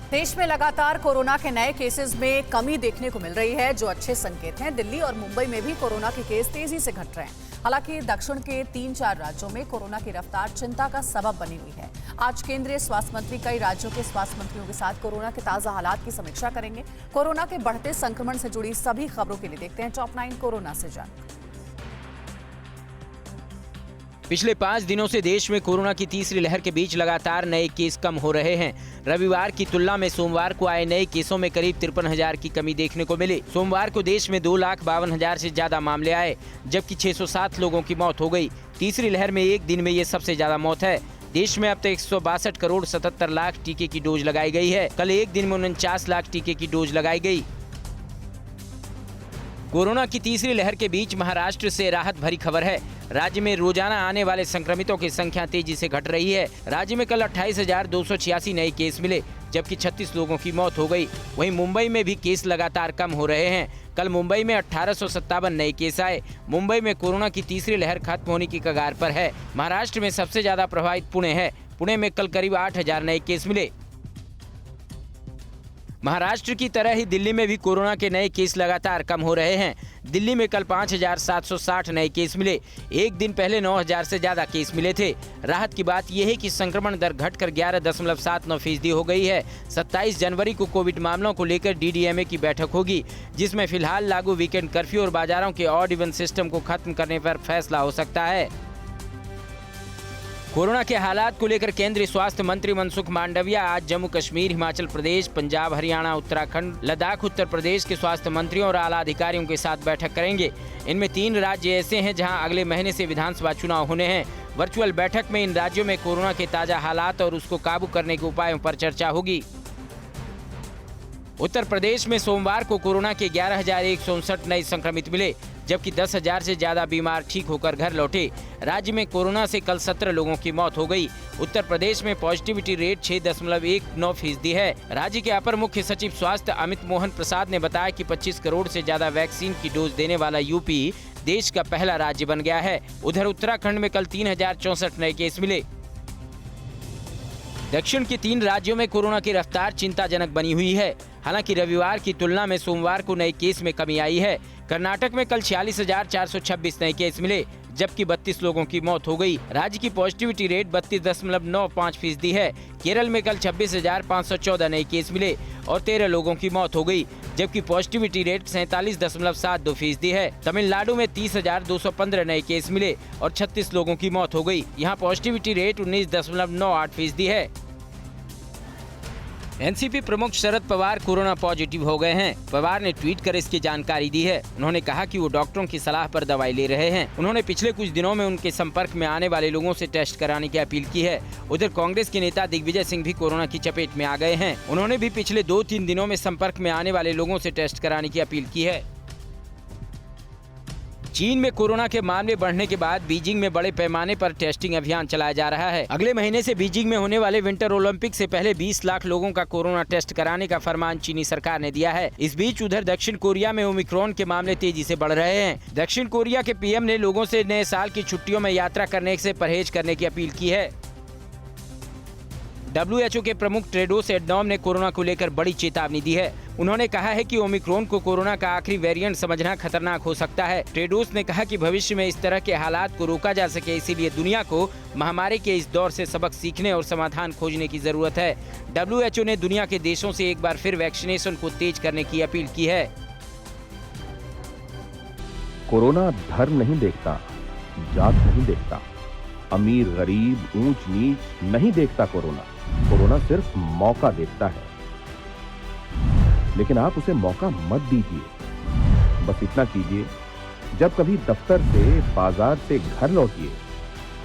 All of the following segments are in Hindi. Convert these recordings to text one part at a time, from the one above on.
देश में लगातार कोरोना के नए केसेस में कमी देखने को मिल रही है, जो अच्छे संकेत हैं। दिल्ली और मुंबई में भी कोरोना के केस तेजी से घट रहे हैं। हालांकि दक्षिण के 3-4 राज्यों में कोरोना की रफ्तार चिंता का सबब बनी हुई है। आज केंद्रीय स्वास्थ्य मंत्री कई राज्यों के स्वास्थ्य मंत्रियों के साथ कोरोना के ताजा हालात की समीक्षा करेंगे। कोरोना के बढ़ते संक्रमण से जुड़ी सभी खबरों के लिए देखते हैं टॉप 9 कोरोना से जानकारी। पिछले 5 दिनों से देश में कोरोना की तीसरी लहर के बीच लगातार नए केस कम हो रहे हैं। रविवार की तुलना में सोमवार को आए नए केसों में करीब 53,000 की कमी देखने को मिली। सोमवार को देश में 2,52,000 से ज्यादा मामले आए, जबकि 607 लोगों की मौत हो गई। तीसरी लहर में एक दिन में ये सबसे ज्यादा मौत है। देश में अब तक 162 करोड़ 77 लाख टीके की डोज लगाई गई है। कल एक दिन में 49 लाख टीके की डोज लगाई गई। कोरोना की तीसरी लहर के बीच महाराष्ट्र से राहत भरी खबर है। राज्य में रोजाना आने वाले संक्रमितों की संख्या तेजी से घट रही है। राज्य में कल 28,286 नए केस मिले, जबकि 36 लोगों की मौत हो गई। वहीं मुंबई में भी केस लगातार कम हो रहे हैं। कल मुंबई में 1857 नए केस आए। मुंबई में कोरोना की तीसरी लहर खत्म होने की कगार पर है। महाराष्ट्र में सबसे ज्यादा प्रभावित पुणे है। पुणे में कल करीब 8,000 नए केस मिले। महाराष्ट्र की तरह ही दिल्ली में भी कोरोना के नए केस लगातार कम हो रहे हैं। दिल्ली में कल 5,760 नए केस मिले। एक दिन पहले 9,000 से ज्यादा केस मिले थे। राहत की बात यह है कि संक्रमण दर घटकर 11.79% हो गई है। 27 जनवरी को कोविड मामलों को लेकर डीडीएमए की बैठक होगी, जिसमें फिलहाल लागू वीकेंड कर्फ्यू और बाजारों के ऑड इवन सिस्टम को खत्म करने पर फैसला हो सकता है। कोरोना के हालात को लेकर केंद्रीय स्वास्थ्य मंत्री मनसुख मांडविया आज जम्मू कश्मीर, हिमाचल प्रदेश, पंजाब, हरियाणा, उत्तराखंड, लद्दाख, उत्तर प्रदेश के स्वास्थ्य मंत्रियों और आला अधिकारियों के साथ बैठक करेंगे। इनमें 3 राज्य ऐसे हैं जहां अगले महीने से विधानसभा चुनाव होने हैं। वर्चुअल बैठक में इन राज्यों में कोरोना के ताजा हालात और उसको काबू करने के उपायों पर चर्चा होगी। उत्तर प्रदेश में सोमवार को कोरोना के 11,159 नए संक्रमित मिले, जबकि 10,000 से ज्यादा बीमार ठीक होकर घर लौटे। राज्य में कोरोना से कल 17 लोगों की मौत हो गई। उत्तर प्रदेश में पॉजिटिविटी रेट 6.19% है। राज्य के अपर मुख्य सचिव स्वास्थ्य अमित मोहन प्रसाद ने बताया कि 25 करोड़ से ज्यादा वैक्सीन की डोज देने वाला यूपी देश का पहला राज्य बन गया है। उधर उत्तराखंड में कल 3,064 नए केस मिले। दक्षिण के 3 राज्यों में कोरोना की रफ्तार चिंताजनक बनी हुई है। हालांकि रविवार की तुलना में सोमवार को नए केस में कमी आई है। कर्नाटक में कल 46,426 नए केस मिले, जबकि 32 लोगों की मौत हो गई। राज्य की पॉजिटिविटी रेट 32.95% है। केरल में कल 26,514 नए केस मिले और 13 लोगों की मौत हो गई, जबकि पॉजिटिविटी रेट 47.72% है। तमिलनाडु में 30,215 नए केस मिले और 36 लोगों की मौत हो गई। यहाँ पॉजिटिविटी रेट 19.98% है। एनसीपी प्रमुख शरद पवार कोरोना पॉजिटिव हो गए हैं। पवार ने ट्वीट कर इसकी जानकारी दी है। उन्होंने कहा कि वो डॉक्टरों की सलाह पर दवाई ले रहे हैं। उन्होंने पिछले कुछ दिनों में उनके संपर्क में आने वाले लोगों से टेस्ट कराने की अपील की है। उधर कांग्रेस के नेता दिग्विजय सिंह भी कोरोना की चपेट में आ गए हैं। उन्होंने भी पिछले 2-3 दिनों में संपर्क में आने वाले लोगों से टेस्ट कराने की अपील की है। चीन में कोरोना के मामले बढ़ने के बाद बीजिंग में बड़े पैमाने पर टेस्टिंग अभियान चलाया जा रहा है। अगले महीने से बीजिंग में होने वाले विंटर ओलंपिक से पहले 20 लाख लोगों का कोरोना टेस्ट कराने का फरमान चीनी सरकार ने दिया है। इस बीच उधर दक्षिण कोरिया में ओमिक्रॉन के मामले तेजी से बढ़ रहे हैं। दक्षिण कोरिया के पीएम ने लोगों से नए साल की छुट्टियों में यात्रा करने से परहेज करने की अपील की है। WHO के प्रमुख टेड्रोस एडनॉम ने कोरोना को लेकर बड़ी चेतावनी दी है। उन्होंने कहा है कि ओमिक्रॉन को कोरोना का आखिरी वेरिएंट समझना खतरनाक हो सकता है। टेड्रोस ने कहा कि भविष्य में इस तरह के हालात को रोका जा सके, इसीलिए दुनिया को महामारी के इस दौर से सबक सीखने और समाधान खोजने की जरूरत है। WHO ने दुनिया के देशों से एक बार फिर वैक्सीनेशन को तेज करने की अपील की है। कोरोना धर्म नहीं देखता, जात नहीं देखता, अमीर गरीब ऊंच नीच नहीं देखता। कोरोना सिर्फ मौका देखता है, लेकिन आप उसे मौका मत दीजिए। बस इतना कीजिए, जब कभी दफ्तर से, बाजार से घर लौटिए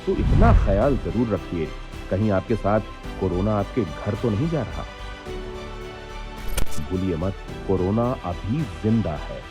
तो इतना ख्याल जरूर रखिए, कहीं आपके साथ कोरोना आपके घर तो नहीं जा रहा। भूलिए मत, कोरोना अभी जिंदा है।